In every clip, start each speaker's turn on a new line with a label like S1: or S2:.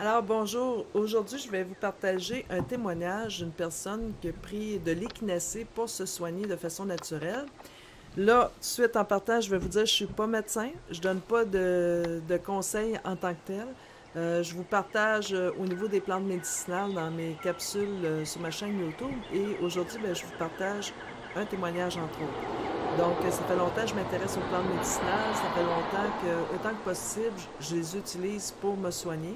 S1: Alors bonjour, aujourd'hui je vais vous partager un témoignage d'une personne qui a pris de l'équinacée pour se soigner de façon naturelle. Là, tout de suite en partage, je vais vous dire, je suis pas médecin, je donne pas de conseils en tant que tel. Je vous partage au niveau des plantes médicinales dans mes capsules sur ma chaîne YouTube et aujourd'hui, je vous partage un témoignage entre autres. Donc, ça fait longtemps que je m'intéresse aux plantes médicinales, ça fait longtemps que, autant que possible, je les utilise pour me soigner.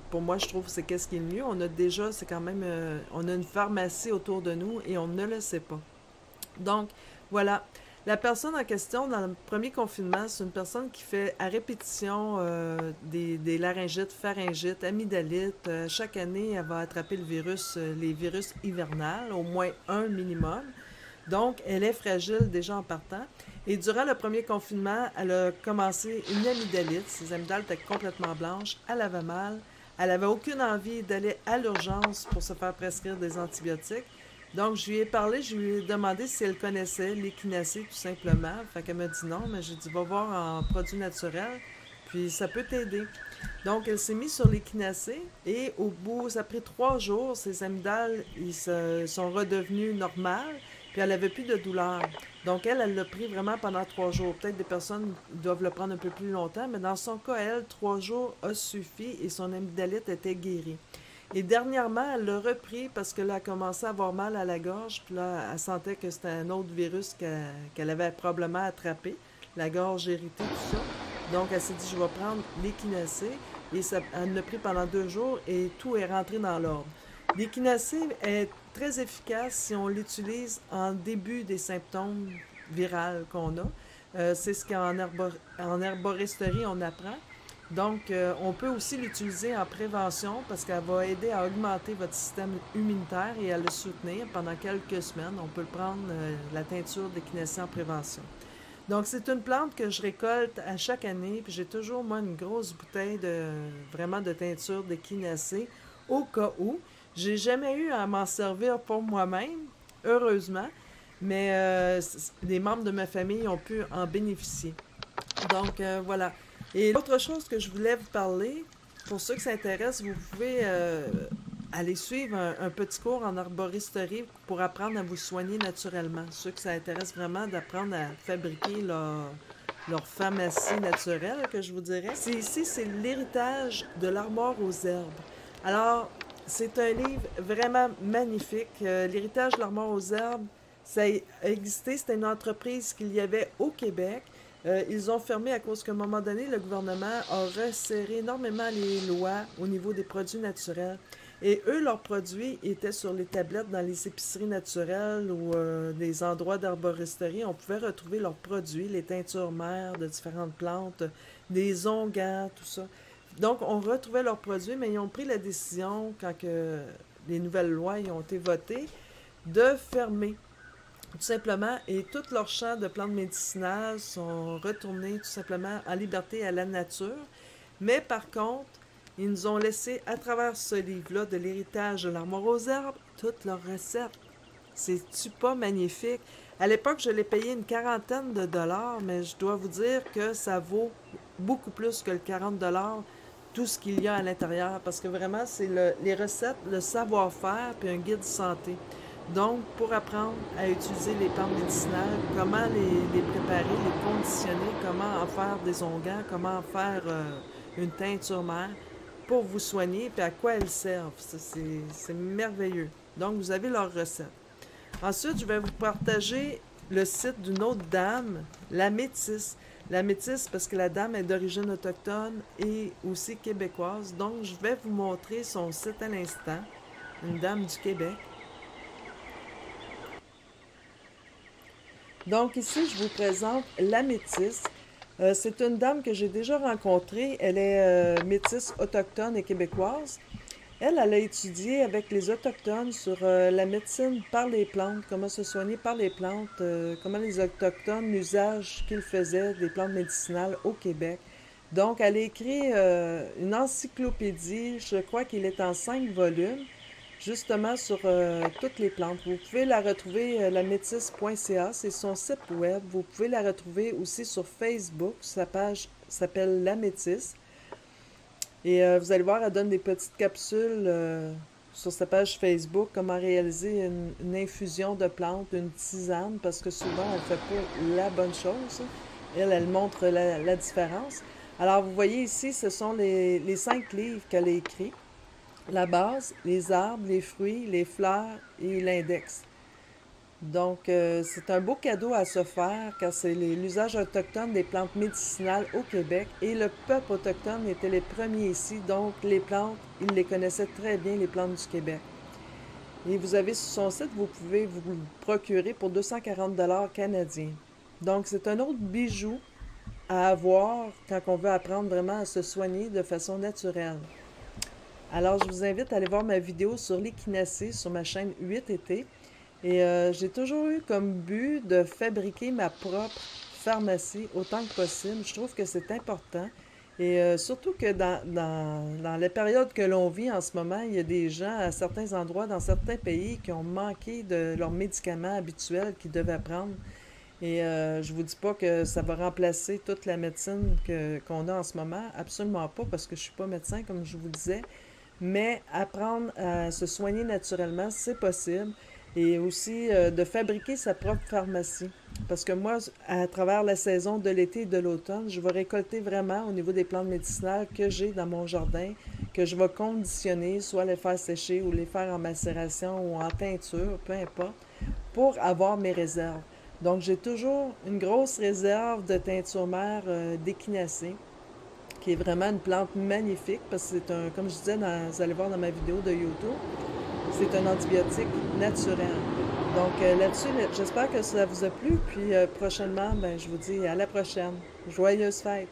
S1: Pour moi, je trouve que c'est qu'est-ce qui est le mieux. On a déjà, c'est quand même, on a une pharmacie autour de nous et on ne le sait pas. Donc, voilà. La personne en question, dans le premier confinement, c'est une personne qui fait à répétition des laryngites, pharyngites, amygdalites. Chaque année, elle va attraper les virus hivernales, au moins un minimum. Donc, elle est fragile déjà en partant. Et durant le premier confinement, elle a commencé une amygdalite. Ses amygdales étaient complètement blanches. Elle avait mal. Elle n'avait aucune envie d'aller à l'urgence pour se faire prescrire des antibiotiques. Donc, je lui ai parlé, je lui ai demandé si elle connaissait l'équinacée, tout simplement. Fait qu'elle m'a dit non, mais j'ai dit, va voir en produits naturels, puis ça peut t'aider. Donc, elle s'est mise sur l'équinacée et au bout, ça a pris 3 jours, ses amygdales, sont redevenus normales, puis elle n'avait plus de douleur. Donc, elle l'a pris vraiment pendant 3 jours. Peut-être des personnes doivent le prendre un peu plus longtemps, mais dans son cas, elle, 3 jours a suffi et son amygdalite était guérie. Et dernièrement, elle l'a repris parce que là, elle a commencé à avoir mal à la gorge. Puis là, elle sentait que c'était un autre virus qu'elle avait probablement attrapé. La gorge irritée, tout ça. Donc, elle s'est dit, je vais prendre l'équinacée. Et ça, elle l'a pris pendant 2 jours et tout est rentré dans l'ordre. L'équinacée est très efficace si on l'utilise en début des symptômes viraux qu'on a. C'est ce qu'en herboristerie on apprend. Donc, on peut aussi l'utiliser en prévention parce qu'elle va aider à augmenter votre système immunitaire et à le soutenir pendant quelques semaines. On peut le prendre, la teinture d'équinacée en prévention. Donc, c'est une plante que je récolte à chaque année, puis j'ai toujours, moi, une grosse bouteille vraiment de teinture d'équinacée au cas où. J'ai jamais eu à m'en servir pour moi-même, heureusement, mais les membres de ma famille ont pu en bénéficier. Donc, voilà. Et l'autre chose que je voulais vous parler, pour ceux qui s'intéressent, vous pouvez aller suivre un petit cours en arboristerie pour apprendre à vous soigner naturellement. Ceux qui s'intéressent vraiment d'apprendre à fabriquer leur pharmacie naturelle, que je vous dirais. C'est ici, c'est l'héritage de l'armoire aux herbes. Alors, c'est un livre vraiment magnifique. L'héritage de l'armoire aux herbes, ça a existé, c'était une entreprise qu'il y avait au Québec. Ils ont fermé à cause qu'à un moment donné, le gouvernement a resserré énormément les lois au niveau des produits naturels. Et eux, leurs produits étaient sur les tablettes dans les épiceries naturelles ou des endroits d'arboristerie. On pouvait retrouver leurs produits, les teintures mères de différentes plantes, des onguents, tout ça. Donc, on retrouvait leurs produits, mais ils ont pris la décision, quand que les nouvelles lois ont été votées, de fermer tout simplement, et tous leurs champs de plantes médicinales sont retournés tout simplement en liberté à la nature. Mais par contre, ils nous ont laissé, à travers ce livre-là de l'héritage de l'armoire aux herbes, toutes leurs recettes. C'est-tu pas magnifique? À l'époque, je l'ai payé une quarantaine de dollars, mais je dois vous dire que ça vaut beaucoup plus que le 40 dollars, tout ce qu'il y a à l'intérieur, parce que vraiment, c'est les recettes, le savoir-faire, puis un guide santé. Donc, pour apprendre à utiliser les plantes médicinales, comment les préparer, les conditionner, comment en faire des onguents, comment en faire une teinture mère pour vous soigner, puis à quoi elles servent. C'est merveilleux. Donc, vous avez leurs recettes. Ensuite, je vais vous partager le site d'une autre dame, la Métisse. La Métisse, parce que la dame est d'origine autochtone et aussi québécoise. Donc, je vais vous montrer son site à l'instant. Une dame du Québec. Donc ici, je vous présente la métisse. C'est une dame que j'ai déjà rencontrée. Elle est métisse autochtone et québécoise. Elle a étudié avec les Autochtones sur la médecine par les plantes, comment se soigner par les plantes, comment les Autochtones, l'usage qu'ils faisaient des plantes médicinales au Québec. Donc, elle a écrit une encyclopédie, je crois qu'il est en 5 volumes, justement sur toutes les plantes. Vous pouvez la retrouver, lamétisse.ca, c'est son site web. Vous pouvez la retrouver aussi sur Facebook, sa page s'appelle La Métisse. Et vous allez voir, elle donne des petites capsules sur sa page Facebook, comment réaliser une infusion de plantes, une tisane, parce que souvent, elle ne fait pas la bonne chose. Elle montre la différence. Alors, vous voyez ici, ce sont les 5 livres qu'elle a écrits. La base, les arbres, les fruits, les fleurs et l'index. Donc, c'est un beau cadeau à se faire car c'est l'usage autochtone des plantes médicinales au Québec et le peuple autochtone était les premiers ici, donc les plantes, ils les connaissaient très bien, les plantes du Québec. Et vous avez sur son site, vous pouvez vous le procurer pour 240 $ canadiens. Donc, c'est un autre bijou à avoir quand on veut apprendre vraiment à se soigner de façon naturelle. Alors, je vous invite à aller voir ma vidéo sur l'échinacée sur ma chaîne 8été. Et j'ai toujours eu comme but de fabriquer ma propre pharmacie autant que possible. Je trouve que c'est important. Et surtout que dans la période que l'on vit en ce moment, il y a des gens à certains endroits, dans certains pays, qui ont manqué de leurs médicaments habituels qu'ils devaient prendre. Et je vous dis pas que ça va remplacer toute la médecine qu'on a en ce moment. Absolument pas, parce que je suis pas médecin, comme je vous le disais. Mais apprendre à se soigner naturellement, c'est possible. Et aussi de fabriquer sa propre pharmacie. Parce que moi, à travers la saison de l'été et de l'automne, je vais récolter vraiment au niveau des plantes médicinales que j'ai dans mon jardin, que je vais conditionner, soit les faire sécher ou les faire en macération ou en teinture, peu importe, pour avoir mes réserves. Donc, j'ai toujours une grosse réserve de teinture mère d'échinacée, qui est vraiment une plante magnifique, parce que c'est un, comme je disais, vous allez voir dans ma vidéo de YouTube, c'est un antibiotique naturel. Donc là-dessus, j'espère que ça vous a plu. Puis prochainement, ben, je vous dis à la prochaine. Joyeuses fêtes!